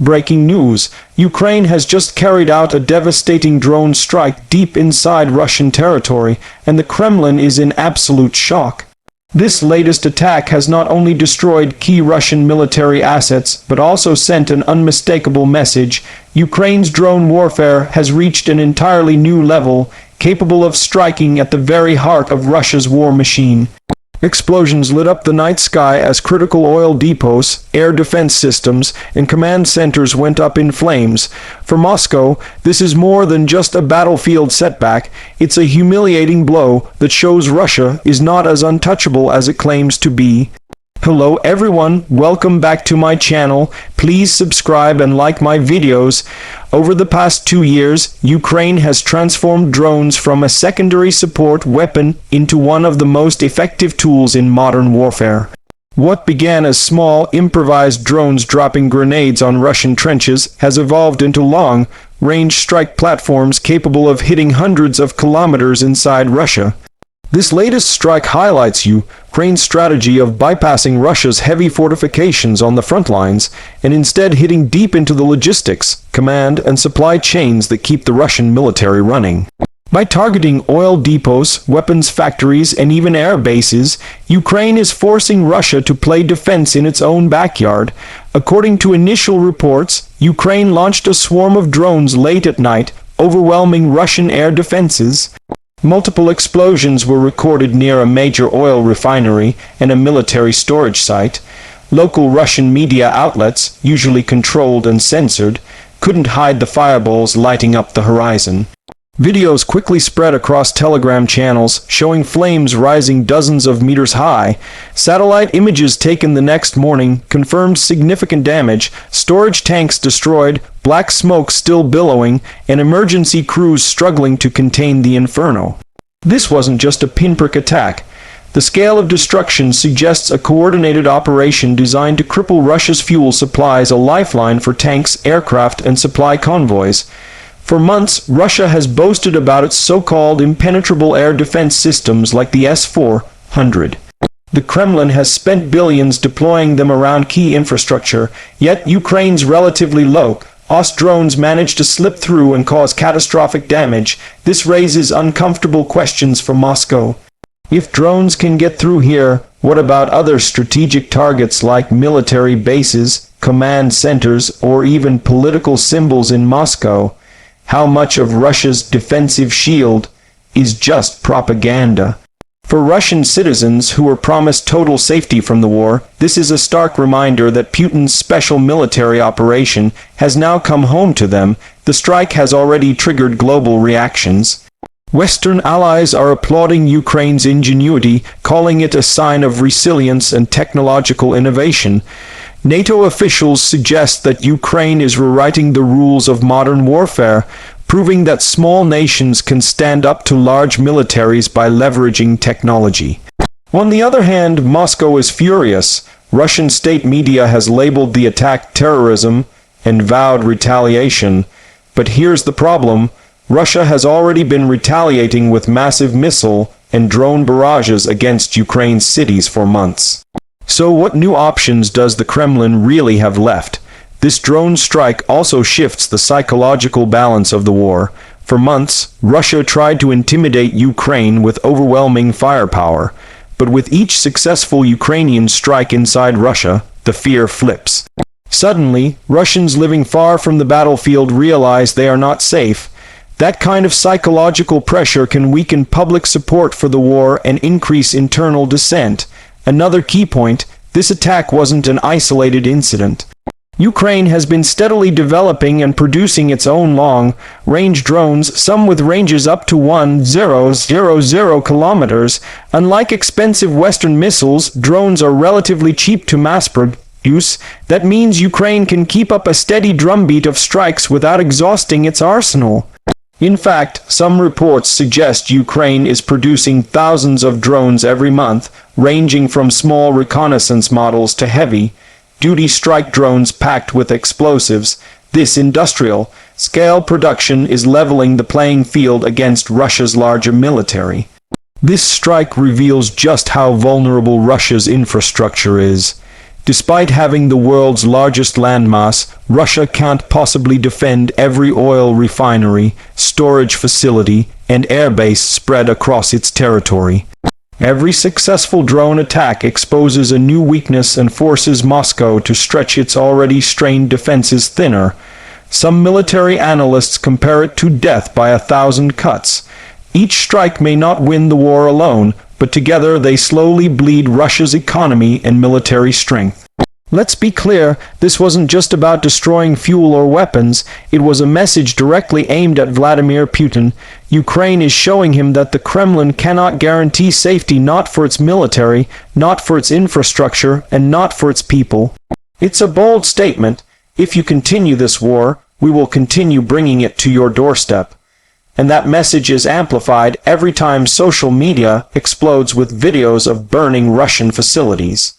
Breaking news: Ukraine has just carried out a devastating drone strike deep inside Russian territory, and the Kremlin is in absolute shock. This latest attack has not only destroyed key Russian military assets, but also sent an unmistakable message: Ukraine's drone warfare has reached an entirely new level, capable of striking at the very heart of Russia's war machine. Explosions lit up the night sky as critical oil depots, air defense systems, and command centers went up in flames. For Moscow, this is more than just a battlefield setback. It's a humiliating blow that shows Russia is not as untouchable as it claims to be. Hello everyone, welcome back to my channel. Please subscribe and like my videos. Over the past 2 years, Ukraine has transformed drones from a secondary support weapon into one of the most effective tools in modern warfare. What began as small, improvised drones dropping grenades on Russian trenches has evolved into long-range strike platforms capable of hitting hundreds of kilometers inside Russia. This latest strike highlights Ukraine's strategy of bypassing Russia's heavy fortifications on the front lines and instead hitting deep into the logistics, command, and supply chains that keep the Russian military running. By targeting oil depots, weapons factories, and even air bases, Ukraine is forcing Russia to play defense in its own backyard. According to initial reports, Ukraine launched a swarm of drones late at night, overwhelming Russian air defenses. Multiple explosions were recorded near a major oil refinery and a military storage site. Local Russian media outlets, usually controlled and censored, couldn't hide the fireballs lighting up the horizon. Videos quickly spread across Telegram channels, showing flames rising dozens of meters high. Satellite images taken the next morning confirmed significant damage: storage tanks destroyed, black smoke still billowing, and emergency crews struggling to contain the inferno. This wasn't just a pinprick attack. The scale of destruction suggests a coordinated operation designed to cripple Russia's fuel supplies, a lifeline for tanks, aircraft, and supply convoys. For months, Russia has boasted about its so-called impenetrable air defense systems like the S-400. The Kremlin has spent billions deploying them around key infrastructure, yet Ukraine's relatively low-cost drones manage to slip through and cause catastrophic damage. This raises uncomfortable questions for Moscow. If drones can get through here, what about other strategic targets like military bases, command centers, or even political symbols in Moscow? How much of Russia's defensive shield is just propaganda? For Russian citizens who were promised total safety from the war, this is a stark reminder that Putin's special military operation has now come home to them. The strike has already triggered global reactions. Western allies are applauding Ukraine's ingenuity, calling it a sign of resilience and technological innovation. NATO officials suggest that Ukraine is rewriting the rules of modern warfare, proving that small nations can stand up to large militaries by leveraging technology. On the other hand, Moscow is furious. Russian state media has labeled the attack terrorism and vowed retaliation. But here's the problem: Russia has already been retaliating with massive missile and drone barrages against Ukraine's cities for months. So what new options does the Kremlin really have left? This drone strike also shifts the psychological balance of the war. For months, Russia tried to intimidate Ukraine with overwhelming firepower. But with each successful Ukrainian strike inside Russia, the fear flips. Suddenly, Russians living far from the battlefield realize they are not safe. That kind of psychological pressure can weaken public support for the war and increase internal dissent. Another key point: this attack wasn't an isolated incident. Ukraine has been steadily developing and producing its own long-range drones, some with ranges up to 1,000 kilometers. Unlike expensive Western missiles, drones are relatively cheap to mass produce. That means Ukraine can keep up a steady drumbeat of strikes without exhausting its arsenal. In fact, some reports suggest Ukraine is producing thousands of drones every month, ranging from small reconnaissance models to heavy-duty strike drones packed with explosives. This industrial-scale production is leveling the playing field against Russia's larger military. This strike reveals just how vulnerable Russia's infrastructure is. Despite having the world's largest landmass, Russia can't possibly defend every oil refinery, storage facility, and airbase spread across its territory. Every successful drone attack exposes a new weakness and forces Moscow to stretch its already strained defenses thinner. Some military analysts compare it to death by 1,000 cuts. Each strike may not win the war alone, but together they slowly bleed Russia's economy and military strength. Let's be clear, this wasn't just about destroying fuel or weapons, it was a message directly aimed at Vladimir Putin. Ukraine is showing him that the Kremlin cannot guarantee safety, not for its military, not for its infrastructure, and not for its people. It's a bold statement. If you continue this war, we will continue bringing it to your doorstep. And that message is amplified every time social media explodes with videos of burning Russian facilities.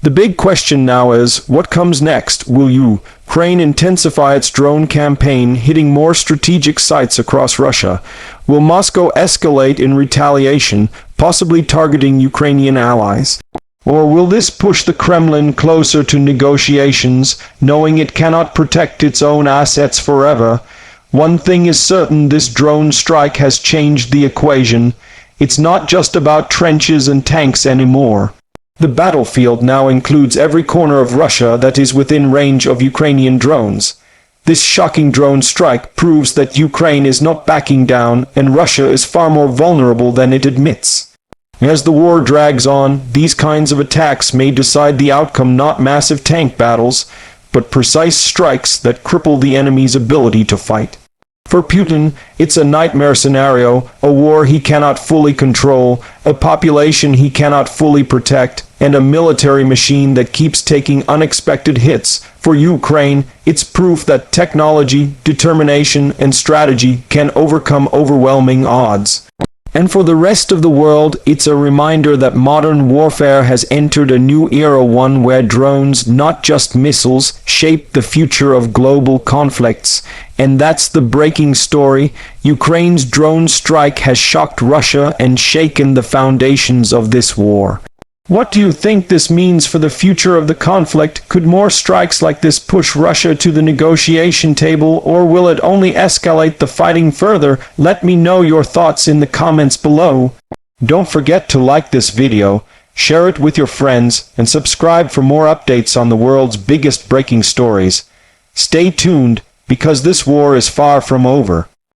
The big question now is, what comes next? Will Ukraine intensify its drone campaign, hitting more strategic sites across Russia? Will Moscow escalate in retaliation, possibly targeting Ukrainian allies? Or will this push the Kremlin closer to negotiations, knowing it cannot protect its own assets forever? One thing is certain, this drone strike has changed the equation. It's not just about trenches and tanks anymore. The battlefield now includes every corner of Russia that is within range of Ukrainian drones. This shocking drone strike proves that Ukraine is not backing down, and Russia is far more vulnerable than it admits. As the war drags on, these kinds of attacks may decide the outcome, not massive tank battles, but precise strikes that cripple the enemy's ability to fight. For Putin, it's a nightmare scenario, a war he cannot fully control, a population he cannot fully protect, and a military machine that keeps taking unexpected hits. For Ukraine, it's proof that technology, determination, and strategy can overcome overwhelming odds. And for the rest of the world, it's a reminder that modern warfare has entered a new era, one where drones, not just missiles, shape the future of global conflicts. And that's the breaking story. Ukraine's drone strike has shocked Russia and shaken the foundations of this war. What do you think this means for the future of the conflict? Could more strikes like this push Russia to the negotiation table, or will it only escalate the fighting further? Let me know your thoughts in the comments below. Don't forget to like this video, share it with your friends, and subscribe for more updates on the world's biggest breaking stories. Stay tuned, because this war is far from over.